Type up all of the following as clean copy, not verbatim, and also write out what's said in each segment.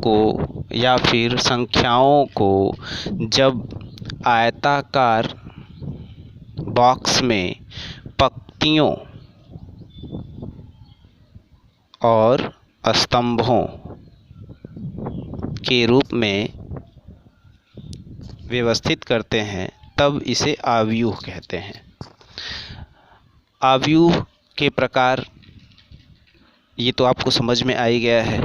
को या फिर संख्याओं को जब आयताकार बॉक्स में पंक्तियों और स्तंभों के रूप में व्यवस्थित करते हैं तब इसे आव्यूह कहते हैं। आव्यूह के प्रकार ये तो आपको समझ में आ ही गया है।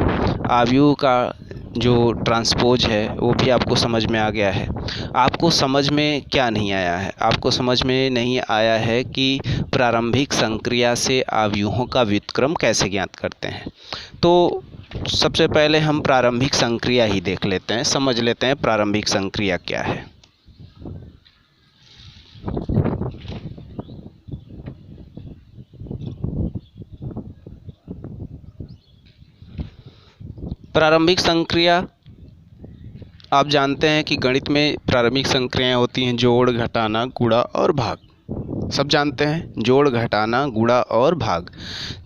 आव्यूह का जो ट्रांसपोज है वो भी आपको समझ में आ गया है। आपको समझ में क्या नहीं आया है? आपको समझ में नहीं आया है कि प्रारंभिक संक्रिया से आव्यूहों का व्युत्क्रम कैसे ज्ञात करते हैं। तो सबसे पहले हम प्रारंभिक संक्रिया ही देख लेते हैं, समझ लेते हैं प्रारंभिक संक्रिया क्या है। प्रारंभिक संक्रिया आप जानते हैं कि गणित में प्रारंभिक संक्रियाएं होती हैं जोड़, घटाना, गुणा और भाग। सब जानते हैं जोड़, घटाना, गुणा और भाग।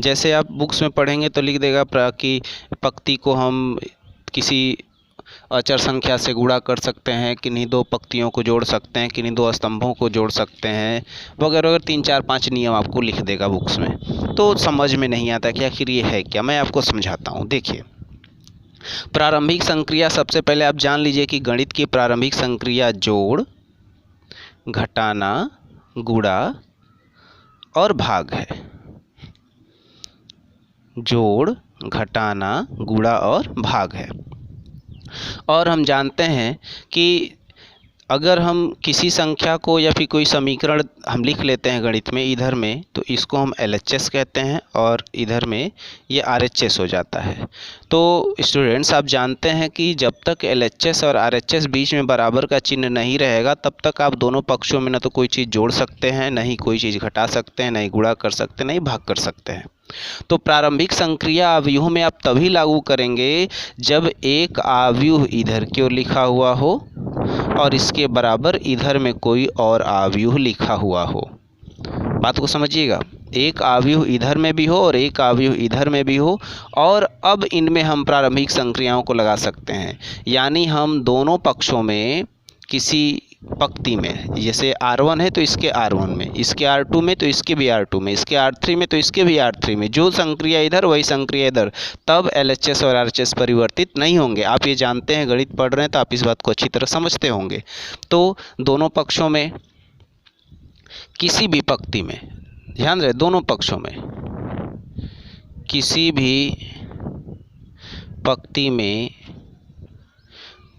जैसे आप बुक्स में पढ़ेंगे तो लिख देगा कि पंक्ति को हम किसी अचर संख्या से गुणा कर सकते हैं, किन्हीं दो पंक्तियों को जोड़ सकते हैं, किन्हीं दो स्तंभों को जोड़ सकते हैं वगैरह वगैरह 3 4 5 नियम आपको लिख देगा बुक्स में। तो समझ में नहीं आता कि आखिर ये है क्या। मैं आपको समझाता हूँ। देखिए, प्रारंभिक संक्रिया सबसे पहले आप जान लीजिए कि गणित की प्रारंभिक संक्रिया जोड़, घटाना, गुणा और भाग है। जोड़, घटाना, गुणा और भाग है। और हम जानते हैं कि अगर हम किसी संख्या को या फिर कोई समीकरण हम लिख लेते हैं गणित में इधर में, तो इसको हम LHS कहते हैं और इधर में ये RHS हो जाता है। तो स्टूडेंट्स आप जानते हैं कि जब तक LHS और RHS बीच में बराबर का चिन्ह नहीं रहेगा तब तक आप दोनों पक्षों में ना तो कोई चीज़ जोड़ सकते हैं, ना ही कोई चीज़ घटा सकते हैं, ना ही गुणा कर सकते हैं, ना ही भाग कर सकते हैं। तो प्रारंभिक संक्रिया आव्यूह में आप तभी लागू करेंगे जब एक आव्यूह इधर की ओर लिखा हुआ हो और इसके बराबर इधर में कोई और आव्यूह लिखा हुआ हो। बात को समझिएगा, एक आव्यूह इधर में भी हो और एक आव्यूह इधर में भी हो, और अब इनमें हम प्रारंभिक संक्रियाओं को लगा सकते हैं। यानी हम दोनों पक्षों में किसी पंक्ति में, जैसे R1 है तो इसके R1 में, इसके R2 में तो इसके भी R2 में, इसके R3 में तो इसके भी R3 में, जो संक्रिया इधर वही संक्रिया इधर, तब LHS और RHS परिवर्तित नहीं होंगे। आप ये जानते हैं, गणित पढ़ रहे हैं तो आप इस बात को अच्छी तरह समझते होंगे। तो दोनों पक्षों में किसी भी पंक्ति में, ध्यान रहे, दोनों पक्षों में किसी भी पंक्ति में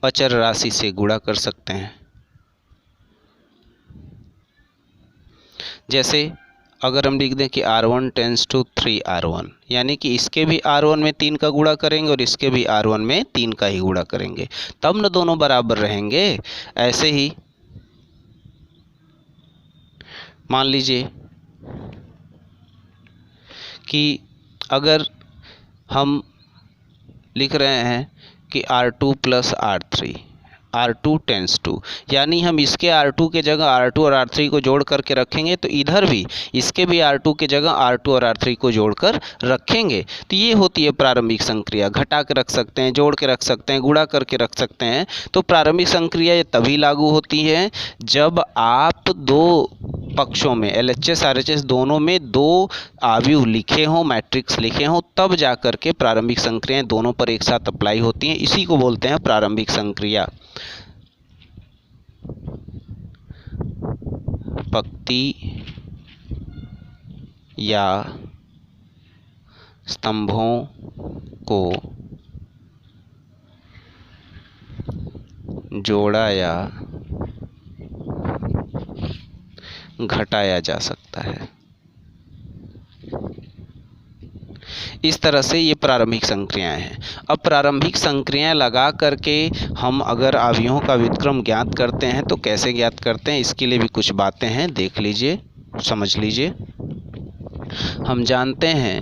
अचर राशि से गुणा कर सकते हैं। जैसे अगर हम लिख दें कि R1 टेंस टू 3R1, यानी कि इसके भी R1 में 3 का गुणा करेंगे और इसके भी R1 में 3 का ही गुणा करेंगे, तब न दोनों बराबर रहेंगे। ऐसे ही मान लीजिए कि अगर हम लिख रहे हैं कि R2 plus R3, R2 tense to, यानी हम इसके R2 के जगह R2 और R3 को जोड़ करके रखेंगे तो इधर भी इसके भी R2 के जगह R2 और R3 को जोड़कर रखेंगे। तो ये होती है प्रारंभिक संक्रिया। घटा के रख सकते हैं, जोड़ के रख सकते हैं, गुणा करके रख सकते हैं। तो प्रारंभिक संक्रिया ये तभी लागू होती है जब आप दो पक्षों में LHS RHS दोनों में दो आव्यूह लिखे हों, मैट्रिक्स लिखे हों, तब जा कर के प्रारंभिक संक्रियाएं दोनों पर एक साथ अप्लाई होती हैं। इसी को बोलते हैं प्रारंभिक संक्रिया। पंक्ति या स्तंभों को जोड़ा या घटाया जा सकता है। इस तरह से ये प्रारंभिक संक्रियाएं हैं। अब प्रारंभिक संक्रियाएं लगा करके हम अगर आव्यूहों का व्युत्क्रम ज्ञात करते हैं तो कैसे ज्ञात करते हैं, इसके लिए भी कुछ बातें हैं, देख लीजिए, समझ लीजिए। हम जानते हैं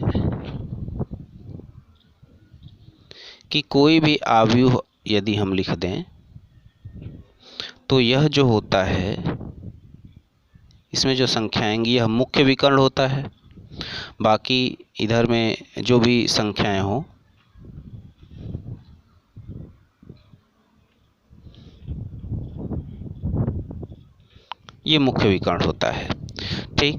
कि कोई भी आव्यूह यदि हम लिख दें तो यह जो होता है इसमें जो संख्याएं आएंगी यह मुख्य विकर्ण होता है। बाकी इधर में जो भी संख्याएं हों ये मुख्य विकर्ण होता है। ठीक,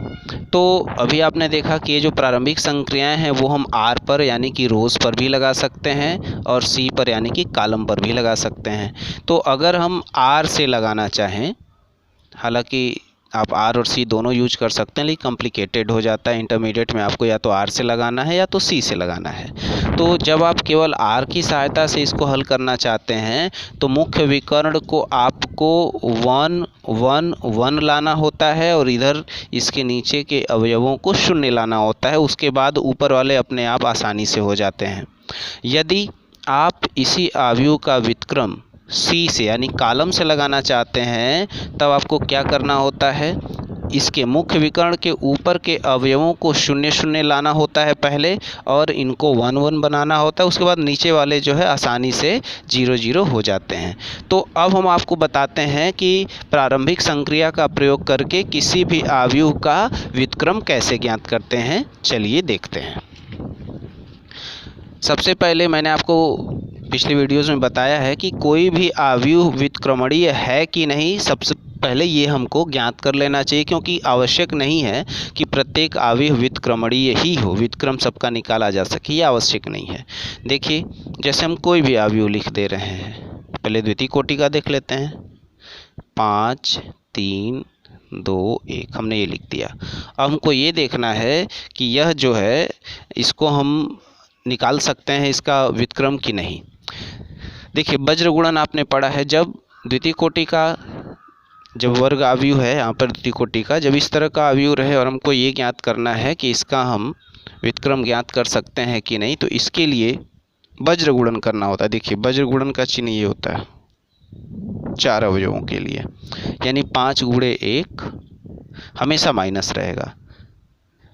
तो अभी आपने देखा कि ये जो प्रारंभिक संक्रियाएं हैं वो हम आर पर यानी कि रोज़ पर भी लगा सकते हैं और सी पर यानी कि कॉलम पर भी लगा सकते हैं। तो अगर हम आर से लगाना चाहें, हालांकि आप आर और सी दोनों यूज कर सकते हैं, लेकिन कॉम्प्लिकेटेड हो जाता है। इंटरमीडिएट में आपको या तो आर से लगाना है या तो सी से लगाना है। तो जब आप केवल आर की सहायता से इसको हल करना चाहते हैं तो मुख्य विकर्ण को आपको 1 1 1 लाना होता है और इधर इसके नीचे के अवयवों को 0 लाना होता है। उसके बाद ऊपर वाले अपने आप आसानी से हो जाते हैं। यदि आप इसी आव्यूह का व्युत्क्रम सी से यानी कॉलम से लगाना चाहते हैं तब आपको क्या करना होता है, इसके मुख्य विकर्ण के ऊपर के अवयवों को 0 0 लाना होता है पहले और इनको 1 1 बनाना होता है। उसके बाद नीचे वाले जो है आसानी से 0 0 हो जाते हैं। तो अब हम आपको बताते हैं कि प्रारंभिक संक्रिया का प्रयोग करके किसी भी आव्यूह का व्युत्क्रम कैसे ज्ञात करते हैं। चलिए देखते हैं। सबसे पहले मैंने आपको पिछले वीडियोस में बताया है कि कोई भी आव्यूह व्युत्क्रमणीय है कि नहीं, सबसे पहले ये हमको ज्ञात कर लेना चाहिए, क्योंकि आवश्यक नहीं है कि प्रत्येक आव्यूह व्युत्क्रमणीय ही हो, व्युत्क्रम सबका निकाला जा सके, ये आवश्यक नहीं है। देखिए, जैसे हम कोई भी आव्यूह लिख दे रहे हैं, पहले द्वितीय कोटि का देख लेते हैं। 5 3 2 1 हमने ये लिख दिया। अब हमको ये देखना है कि यह जो है इसको हम निकाल सकते हैं इसका व्युत्क्रम कि नहीं। देखिए, वज्र गुणन आपने पढ़ा है। जब द्वितीय कोटि का जब वर्ग आव्यूह है, यहाँ पर द्वितीय कोटि का जब इस तरह का आव्यूह रहे और हमको ये ज्ञात करना है कि इसका हम व्युत्क्रम ज्ञात कर सकते हैं कि नहीं, तो इसके लिए वज्र गुणन करना होता है। देखिए, वज्र गुणन का चिन्ह ये होता है 4 अवयवों के लिए, यानी 5 गुणे 1 हमेशा माइनस रहेगा,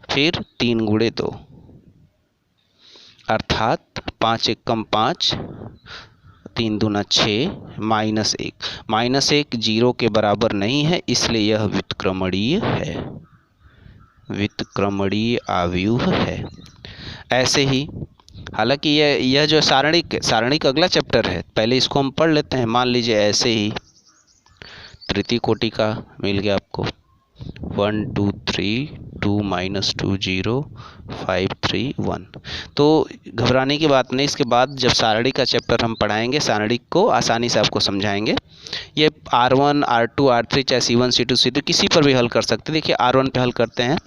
फिर 3 गुणे 2 अर्थात 5 एकम 5 3 दूना 6 -1 0 के बराबर नहीं है, इसलिए यह व्युत्क्रमणीय है, व्युत्क्रमणीय आव्यूह है। ऐसे ही हालांकि यह जो सारणिक अगला चैप्टर है, पहले इसको हम पढ़ लेते हैं। मान लीजिए ऐसे ही तृतीय कोटि का मिल गया आपको 1 2 3 2 -2 0 5 3 1। तो घबराने की बात नहीं, इसके बाद जब सारणी का चैप्टर हम पढ़ाएंगे, सारणी को आसानी से आपको समझाएंगे। ये R1 R2 R3 चाहे C1 C2 C3 किसी पर भी हल कर सकते हैं। देखिए, R1 पे हल करते हैं।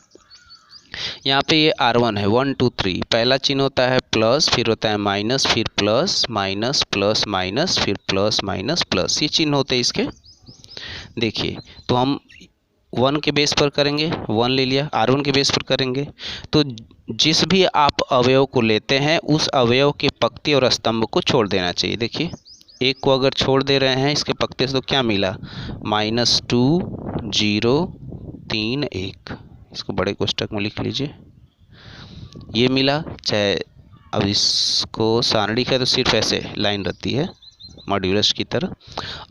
यहाँ पे ये R1 है 1 2 3, पहला चिन्ह होता है प्लस, फिर होता है माइनस, फिर प्लस माइनस प्लस माइनस, फिर प्लस माइनस प्लस, ये चिन्ह होते हैं इसके। देखिए, तो हम 1 के बेस पर करेंगे, 1 ले लिया, R1 के बेस पर करेंगे। तो जिस भी आप अवयव को लेते हैं उस अवयव के पंक्ति और स्तंभ को छोड़ देना चाहिए। देखिए, एक को अगर छोड़ दे रहे हैं इसके पंक्ति से तो क्या मिला, -2 0 3 1, इसको बड़े कोष्ठक में लिख लीजिए, ये मिला। चाहे अब इसको सारणी है तो सिर्फ ऐसे लाइन रहती है मॉड्यूलस की तरह।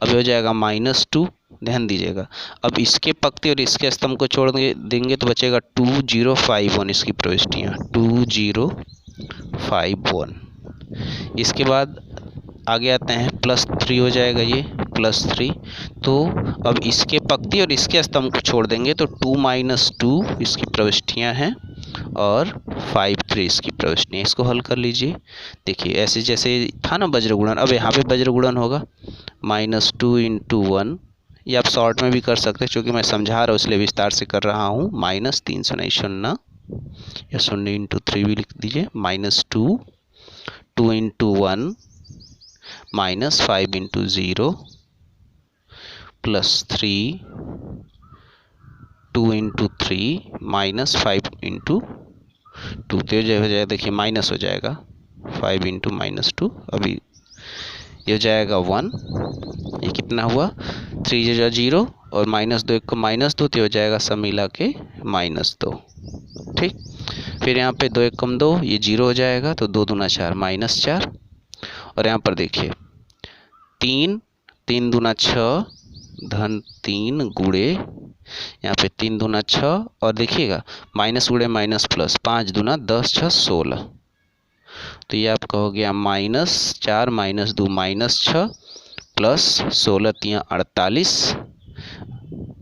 अब हो जाएगा -2, ध्यान दीजिएगा। अब इसके पंक्ति और इसके स्तंभ को छोड़ देंगे तो बचेगा 2 0 5 1, इसकी प्रविष्टियाँ 2 0 5 1। इसके बाद आगे आते हैं +3 हो जाएगा, ये +3। तो अब इसके पंक्ति और इसके स्तंभ को छोड़ देंगे तो 2 -2 इसकी प्रविष्टियाँ हैं और 5 3 इसकी प्रविष्टियाँ। इसको हल कर लीजिए। देखिए, ऐसे जैसे था ना वज्र गुणन, अब यहाँ पे वज्र गुणन होगा -2 × 1, ये आप शॉर्ट में भी कर सकते हैं, क्योंकि मैं समझा रहा हूँ इसलिए विस्तार से कर रहा हूँ। -3 नहीं 0 या 0 × 3 भी लिख दीजिए, -2 2 × 1 -5 × 0 +3 2 × 3 -5 × 2, तो जो हो जाएगा, देखिए माइनस हो जाएगा 5 × -2, अभी ये हो जाएगा 1। ये कितना हुआ, 3 जो 0 और -2 1 को -2, तो हो जाएगा सब मिला के -2। ठीक, फिर यहाँ पे 2 1 2, ये 0 हो जाएगा तो 2 दूना 4 -4। और यहाँ पर देखिए 3 3 दूना 6 धन 3 गुणे, यहाँ पे 3 दूना 6 और देखिएगा माइनस गुणे माइनस प्लस, 5 दूना 10 6 16, तो ये आपका हो गया -4 -2 -6 प्लस 16 × 3 = 48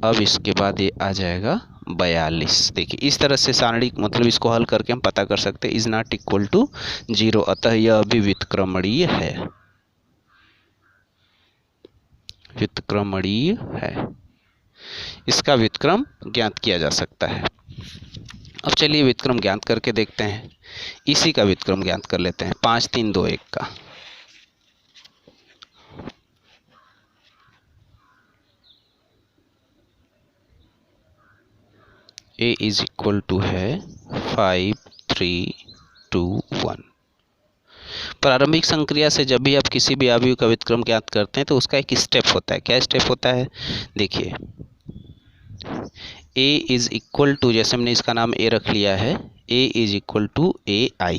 अब इसके बाद ये आ जाएगा 42। देखिए इस तरह से सारणी मतलब इसको हल करके हम पता कर सकते हैं इज नॉट इक्वल टू 0, अतः यह भी व्युत्क्रमणीय है, व्युत्क्रमणीय है। इसका व्युत्क्रम ज्ञात किया जा सकता है। अब चलिए व्युत्क्रम ज्ञात करके देखते हैं। इसी का व्युत्क्रम ज्ञात कर लेते हैं 5 3 2 1 का। A इज इक्वल टू है 5 3 2 1। प्रारंभिक संक्रिया से जब भी आप किसी भी अवयव का व्युत्क्रम ज्ञात करते हैं तो उसका एक स्टेप होता है। क्या स्टेप होता है? देखिए A इज इक्वल टू, जैसे हमने इसका नाम A रख लिया है, A is equal to AI,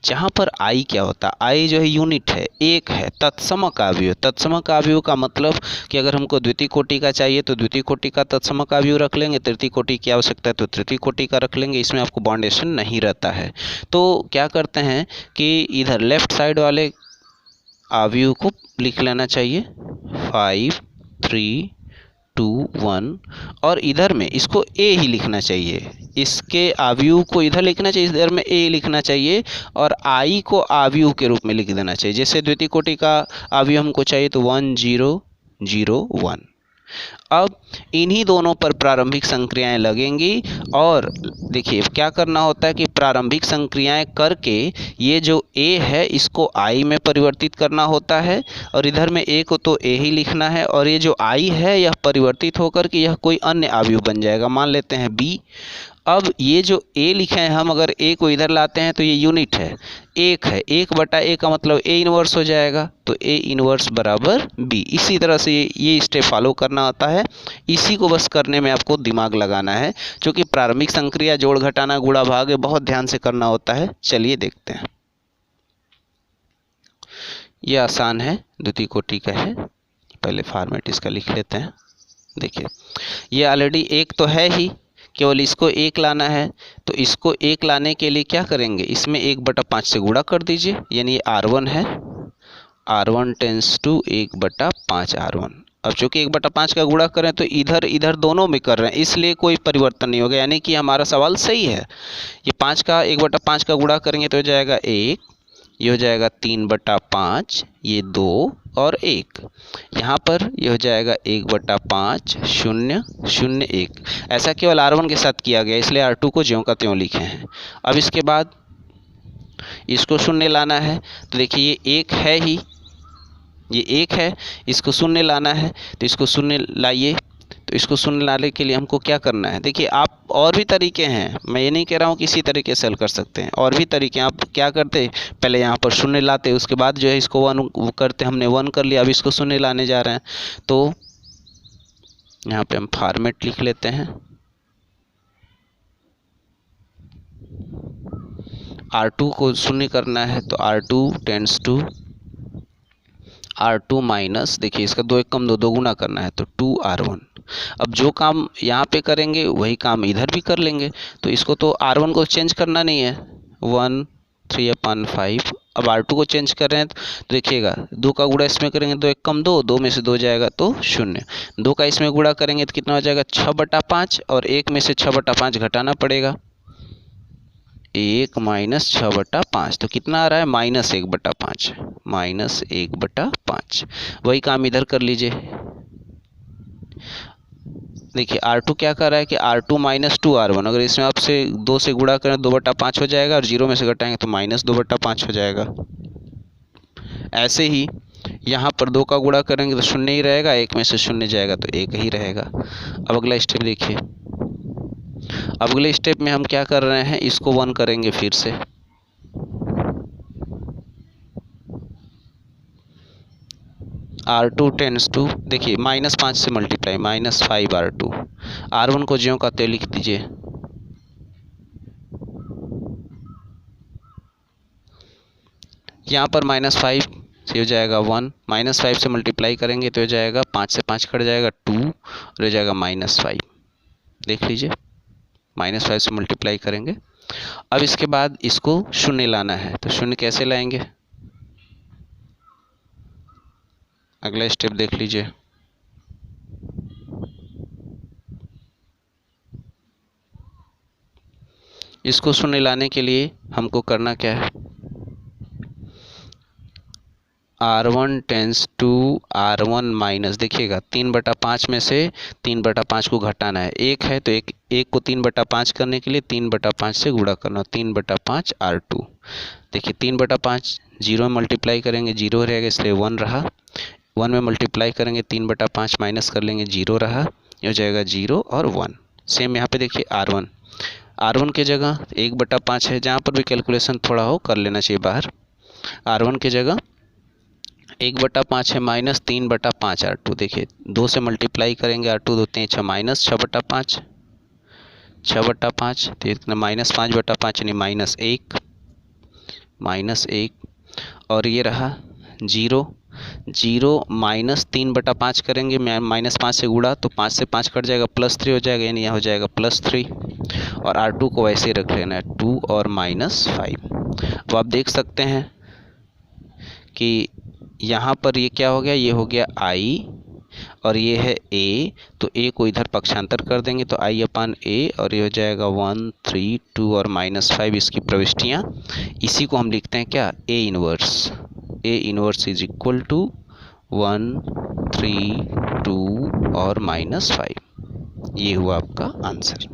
जहाँ पर I क्या होता है? I जो है यूनिट है, एक है, तत्समक अवयव। तत्समक अवयव का मतलब कि अगर हमको द्वितीय कोटि का चाहिए तो द्वितीय कोटि का तत्समक अवयव रख लेंगे, तृतीय कोटि की आवश्यकता है तो तृतीय कोटि का रख लेंगे। इसमें आपको बाउंडेशन नहीं रहता है। तो क्या करते हैं कि इधर लेफ्ट साइड वाले अवयव को लिख लेना चाहिए 5 3 2 1, और इधर में इसको A ही लिखना चाहिए। इसके अवयव को इधर लिखना चाहिए, इधर में A लिखना चाहिए, और I को अवयव के रूप में लिख देना चाहिए। जैसे द्वितीय कोटि का अवयव हमको चाहिए तो 1 0 0 1। अब इन्हीं दोनों पर प्रारंभिक संक्रियाएं लगेंगी, और देखिए क्या करना होता है कि प्रारंभिक संक्रियाएं करके ये जो A है इसको I में परिवर्तित करना होता है, और इधर में A को तो A ही लिखना है, और ये जो I है यह परिवर्तित होकर के यह कोई अन्य अवयव बन जाएगा। मान लेते हैं B। अब ये जो A लिखे हैं हम, अगर A को इधर लाते हैं तो ये यूनिट है, एक है, 1/A का मतलब A इनवर्स हो जाएगा, तो A इनवर्स बराबर B। इसी तरह से ये स्टेप फॉलो करना होता है। इसी को बस करने में आपको दिमाग लगाना है, क्योंकि प्रारंभिक संक्रिया जोड़ घटाना गुणा भाग बहुत ध्यान से करना होता है। चलिए देखते हैं। ये आसान है, द्वितीय कोटि का है। पहले फॉर्मेट इसका लिख लेते हैं। देखिए ये ऑलरेडी एक तो है ही, केवल इसको एक लाना है। तो इसको एक लाने के लिए क्या करेंगे, इसमें 1/5 से गुणा कर दीजिए, यानी ये R1 है, R1 टेंस टू 1/5 R1। अब चूंकि 1/5 का गुणा करें तो इधर इधर दोनों में कर रहे हैं, इसलिए कोई परिवर्तन नहीं होगा, यानी कि हमारा सवाल सही है। ये 5 का 1/5 का गुणा करेंगे तो हो जाएगा 1, ये हो जाएगा 3/5, ये 2 और 1, यहाँ पर ये हो जाएगा 1/5 0 0 1। ऐसा केवल R1 के साथ किया गया, इसलिए R2 को ज्यों का त्यों लिखे हैं। अब इसके बाद इसको शून्य लाना है, तो देखिए ये 1 है ही, ये 1 है, इसको शून्य लाना है, तो इसको शून्य लाइए। तो इसको शून्य लाने के लिए हमको क्या करना है, देखिए आप और भी तरीके हैं, मैं ये नहीं कह रहा हूँ कि इसी तरीके से हल कर सकते हैं, और भी तरीके। आप क्या करते, पहले यहाँ पर शून्य लाते, उसके बाद जो है इसको 1 करते। हमने 1 कर लिया, अब इसको शून्य लाने जा रहे हैं, तो यहाँ पे हम फॉर्मेट लिख लेते हैं। R2 को शून्य करना है तो R2 tense to R2 minus, देखिए इसका 2 1 कम 2, 2 गुना करना है तो 2R1। अब जो काम यहाँ पे करेंगे वही काम इधर भी कर लेंगे, तो इसको तो R1 को चेंज करना नहीं है, 1 3/5। अब R2 को चेंज कर रहे हैं तो देखिएगा 2 का गुणा इसमें करेंगे, 2 1 कम 2, 2 में से 2 जाएगा तो 0। 2 का इसमें गुणा करेंगे तो कितना हो जाएगा 6/5, और 1 में से 6/5 घटाना पड़ेगा, 1 माइनस 6/5, तो कितना आ रहा है -1/5, -1/5। वही काम इधर कर लीजिए। देखिए R2 क्या कर रहा है कि R2 माइनस 2R1, अगर इसमें आपसे 2 से गुणा करें 2/5 हो जाएगा, और 0 में से घटाएंगे तो -2/5 हो जाएगा। ऐसे ही यहाँ पर 2 का गुणा करेंगे तो 0 ही रहेगा, 1 में से 0 जाएगा तो 1 ही रहेगा। अब अगला स्टेप देखिए। अब अगले स्टेप में हम क्या कर रहे हैं, इसको 1 करेंगे फिर से, R2 टेंस टू, देखिए -5 से मल्टीप्लाई, -5R2। R1 को ज्यों का त्यों लिख दीजिए। यहाँ पर -5 से हो जाएगा 1, -5 से मल्टीप्लाई करेंगे तो हो जाएगा 5 से 5 कट जाएगा 2, और हो जाएगा -5। देख लीजिए, -5 से मल्टीप्लाई करेंगे। अब इसके बाद इसको शून्य लाना है, तो शून्य कैसे लाएंगे, अगला स्टेप देख लीजिए। इसको शून्य लाने के लिए हमको करना क्या है, R1 tense to R1 minus, देखिएगा 3/5 में से 3/5 को घटाना है, एक है तो एक को 3/5 करने के लिए 3/5 से गुणा करना, 3/5 R2। देखिए 3/5 जीरो में मल्टीप्लाई करेंगे जीरो रहेगा इसलिए 1 रहा, 1 में मल्टीप्लाई करेंगे 3/5 माइनस कर लेंगे जीरो रहा, ये हो जाएगा 0 और 1। सेम यहाँ पे देखिए R1 के जगह 1/5 है, जहाँ पर भी कैलकुलेशन थोड़ा हो कर लेना चाहिए बाहर। R1 के जगह 1/5 है माइनस 3/5 R2, देखिए 2 से मल्टीप्लाई करेंगे R2 2 3 6 माइनस 6/5, 6/5 तो इतना माइनस 5/5 यानी -1 और ये रहा 0 माइनस 3/5 करेंगे -5 से गुणा तो 5 से 5 कट जाएगा +3 हो जाएगा, यानी यह हो जाएगा +3 और R2 को वैसे ही रख लेना है 2 और -5। अब आप देख सकते हैं कि यहाँ पर ये क्या हो गया, ये हो गया I और ये है A, तो A को इधर पक्षांतर कर देंगे तो I/A और ये हो जाएगा 1 3 2 और -5 इसकी प्रविष्टियाँ। इसी को हम लिखते हैं क्या, A inverse is equal to 1 3 2 और -5। ये हुआ आपका आंसर।